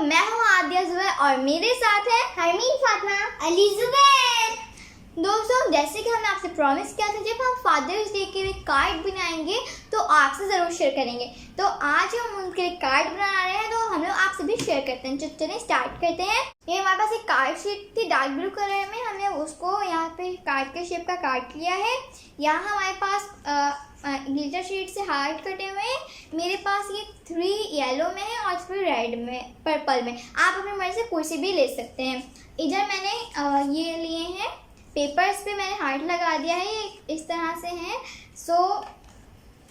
मैं हूँ आदिया जुबैर और मेरे साथ है हरमीन फातिमा अली जुबैर। दोस्तों, जैसे कि हमने आपसे प्रॉमिस किया था, जब हम फादर्स डे के लिए कार्ड बनाएंगे तो आपसे ज़रूर शेयर करेंगे। तो आज हम उनके लिए कार्ड बना रहे हैं, तो हम लोग आपसे भी शेयर करते हैं। चलिए स्टार्ट करते हैं। ये हमारे पास एक कार्ड शीट थी डार्क ब्लू कलर में, हमने उसको यहाँ पे कार्ड के शेप का काट लिया है। यहाँ हमारे पास ग्लिटर शीट से हार्ट कटे हुए हैं। मेरे पास ये 3 येलो में है और 3 रेड में, पर्पल में। आप अपनी मर्जी से कोई से भी ले सकते हैं। इधर मैंने ये लिए हैं पेपर्स पे, मैंने हार्ट लगा दिया है, ये इस तरह से हैं। सो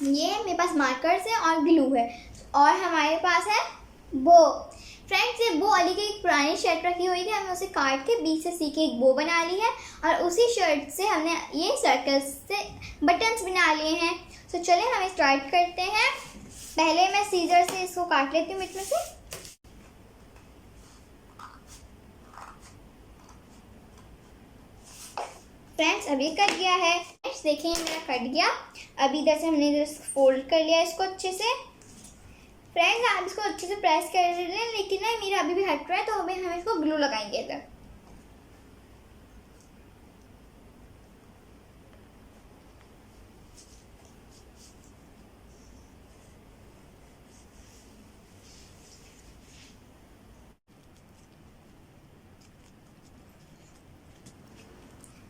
ये मेरे पास मार्कर्स है और ग्लू है, और हमारे पास है बो। फ्रेंड्स, ये बो अली की एक पुरानी शर्ट रखी हुई थी, हमने उसे काट के बीच से सी के एक बो बना ली है, और उसी शर्ट से हमने ये सर्कल्स से बटन्स बना लिए हैं। तो चलिए हम स्टार्ट करते हैं। पहले मैं सीजर से इसको काट लेती हूँ इसमें से। फ्रेंड्स, अभी कट गया है। फ्रेंड्स देखिए, मेरा कट गया। अभी इधर से हमने इधर फोल्ड कर लिया इसको अच्छे से। फ्रेंड्स, आप इसको अच्छे से प्रेस कर लें, लेकिन ना मेरा अभी भी हट रहा है, तो अभी हम इसको ग्लू लगाएंगे इधर।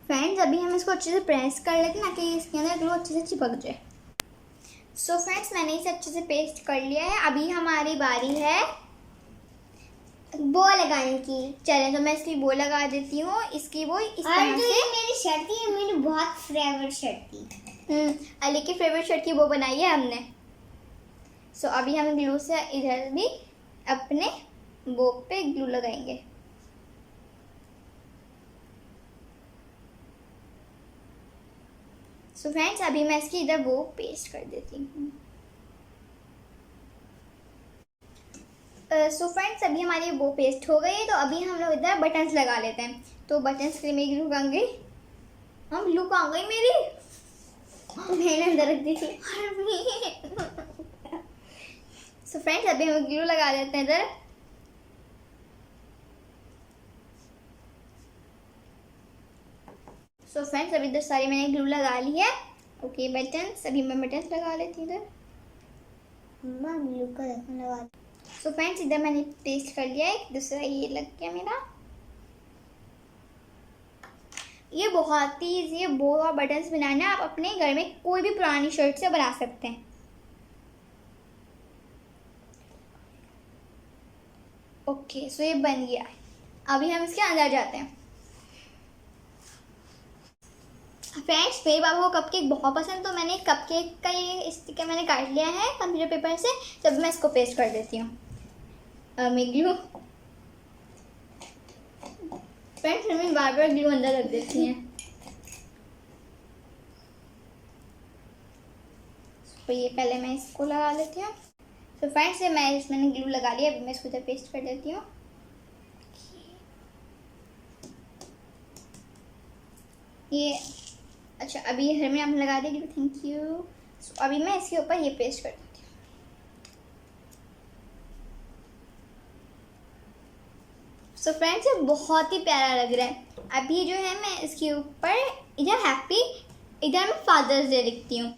फ्रेंड्स, अभी हम इसको अच्छे से प्रेस कर लेते हैं, ताकि इसके अंदर ग्लू अच्छे से चिपक जाए। सो फ्रेंड्स, मैंने इसे अच्छे से पेस्ट कर लिया है। अभी हमारी बारी है बो लगाने की। चलें, तो मैं इसकी बो लगा देती हूँ। इसकी वो इस तरह से। ये मेरी शर्ट थी, ये मेरी बहुत फेवरेट शर्ट थी। अली की फेवरेट शर्ट की बो बनाई है हमने। सो अभी हम ग्लू से इधर भी अपने बो पे ग्लू लगाएंगे। सो फ्रेंड्स, अभी मैं इसकी इधर वो पेस्ट कर देती हूँ। सो फ्रेंड्स, अभी हमारी वो पेस्ट हो गई है, तो अभी हम लोग इधर बटन्स लगा लेते हैं। तो बटन्स के लिए मेरी ग्लू कहाँ गई? हम ग्लू कहाँ गई मेरी? मैंने अंदर रख दी थी। सो फ्रेंड्स, अभी हम ग्लू लगा देते हैं इधर। सो फ्रेंड्स, अभी इधर सारी मैंने ग्लू लगा ली है। ओके बटन्स, अभी मैं बटन्स लगा लेती हूँ इधर। ग्लू का लगा। सो फ्रेंड्स, इधर मैंने पेस्ट कर लिया है। दूसरा ये लग गया मेरा। ये बहुत ही ईजी है बो और बटन्स बनाना। आप अपने घर में कोई भी पुरानी शर्ट से बना सकते हैं। ओके, सो ये बन गया है। अभी हम इसके अंदर जाते हैं। फ्रेंड्स, मेरे बाबू को कपकेक बहुत पसंद, तो मैंने कपकेक का ये स्टिकर मैंने काट लिया है कंप्यूटर पेपर से। तब मैं इसको पेस्ट कर देती हूँ मैं ग्लू। फ्रेंड्स, मैं बार बार ग्लू अंदर रख देती हैं। तो ये पहले मैं इसको लगा लेती हूँ। तो फ्रेंड्स, ये मैंने ग्लू लगा लिया। अभी मैं इसको इधर पेस्ट कर देती हूँ। ये अच्छा, अभी ये हर में आपने लगा दिया, थैंक यू। अभी मैं इसके ऊपर ये पेस्ट कर देती हूँ। सो फ्रेंड्स, ये बहुत ही प्यारा लग रहा है। अभी जो है मैं इसके ऊपर इधर हैप्पी, इधर मैं फादर्स डे लिखती हूँ।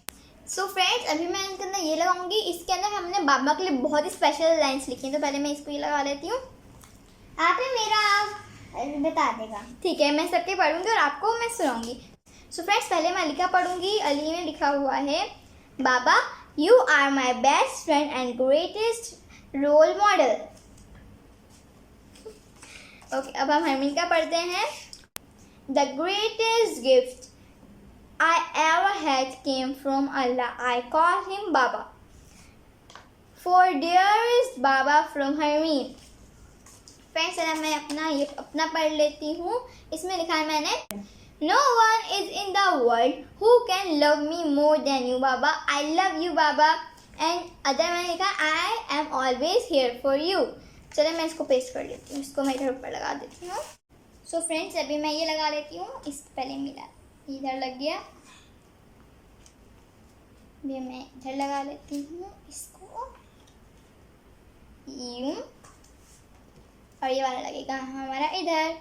सो फ्रेंड्स, अभी मैं इसके अंदर ये लगाऊंगी। इसके अंदर हमने बाबा के लिए बहुत ही स्पेशल लाइन्स लिखी हैं, तो पहले मैं इसको ये लगा लेती हूँ। आप ही मेरा बता देगा। ठीक है, मैं सबके पढ़ूंगी और आपको मैं सुनाऊंगी। सो फ्रेंड्स, पहले मैं अली का पढ़ूंगी। अली में लिखा हुआ है, बाबा you are my best friend and greatest role model. Okay, अब हम हरमीन का पढ़ते हैं। The greatest gift I ever had came from Allah. I call him Baba. For dearest Baba from Harmeen. Friends, मैं अपना पढ़ लेती हूँ। इसमें लिखा है मैंने, No one is in the world who can love me more than you, Baba. I love you, Baba. And other मैंने लिखा, I am always here for you. चलो मैं इसको पेस्ट कर लेती हूँ। इसको मैं इधर ऊपर लगा देती हूँ। सो फ्रेंड्स, अभी मैं ये लगा लेती हूँ। इस पहले मेरा इधर लग गया, ये मैं इधर लगा लेती हूँ इसको यूं। और ये वाला लगेगा हमारा इधर।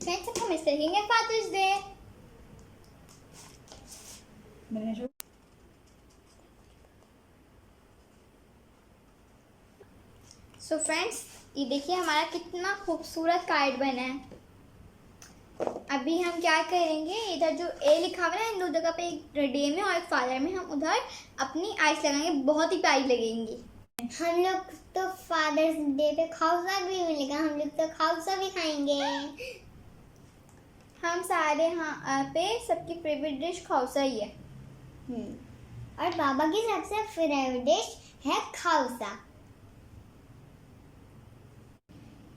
फ्रेंड्स अब हम इस तरह लिखेंगे फादर्स डे। सो फ्रेंड्स ये देखिए हमारा कितना खूबसूरत कार्ड बना है। अभी हम क्या करेंगे, इधर जो ए लिखा हुआ है ना इन दो जगह पे, एक डे में और एक फादर में, हम उधर अपनी आइस लगाएंगे, बहुत ही प्यारी लगेंगी। हम लोग तो फादर्स डे पे खाउसा भी मिलेगा, हम लोग तो खाउसा भी खाएंगे। हम सारे यहाँ पे सबकी फेवरेट डिश खाउसा ही है। और बाबा की सबसे फेवरेट डिश है खाउसा।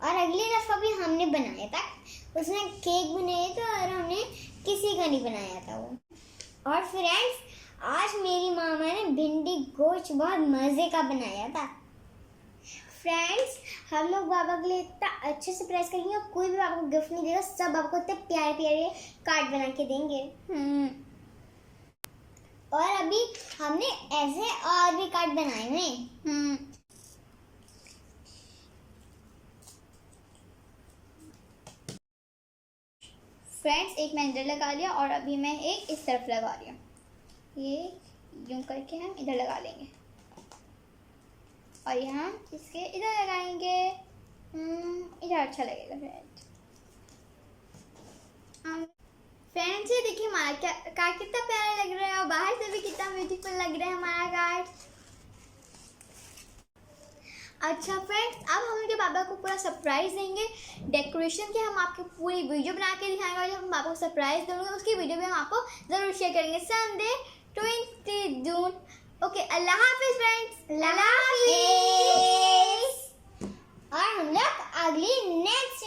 और अगली दफा भी हमने बनाया था, उसमें केक बनाए थे और हमने किसी का नहीं बनाया था वो। और फ्रेंड्स आज मेरी मामा ने भिंडी गोश्त बहुत मज़े का बनाया था। फ्रेंड्स हम लोग बाबा के लिए इतना अच्छे से प्रेस करेंगे, कोई भी बाबा को गिफ्ट नहीं देगा, सब बाबा को इतने प्यारे प्यारे कार्ड बना के देंगे। और अभी हमने ऐसे और भी कार्ड बनाए हुए। फ्रेंड्स एक मैं इधर लगा लिया और अभी मैं एक इस तरफ लगा रही हूँ। ये यूं करके हम इधर लगा लेंगे और यहाँ इसके इधर लगाएंगे। इधर अच्छा लगेगा फ्रेंड्स। फ्रेंड्स ये देखिए हमारा कार्ड कितना प्यारा लग रहा है और बाहर से भी कितना ब्यूटीफुल लग रहा है हमारा कार्ड। अच्छा फ्रेंड्स अब हम उनके बाबा को पूरा सरप्राइज देंगे डेकोरेशन के। हम आपको पूरी वीडियो बना के दिखाएंगे और जब हम बाबा को सरप्राइज देंगे उसकी वीडियो भी हम आपको ज़रूर शेयर करेंगे संडे 20 जून। ओके अल्लाह हाफिज़ फ्रेंड्स। अल्लाह हाफिज़। और हम लोग अगली नेक्स्ट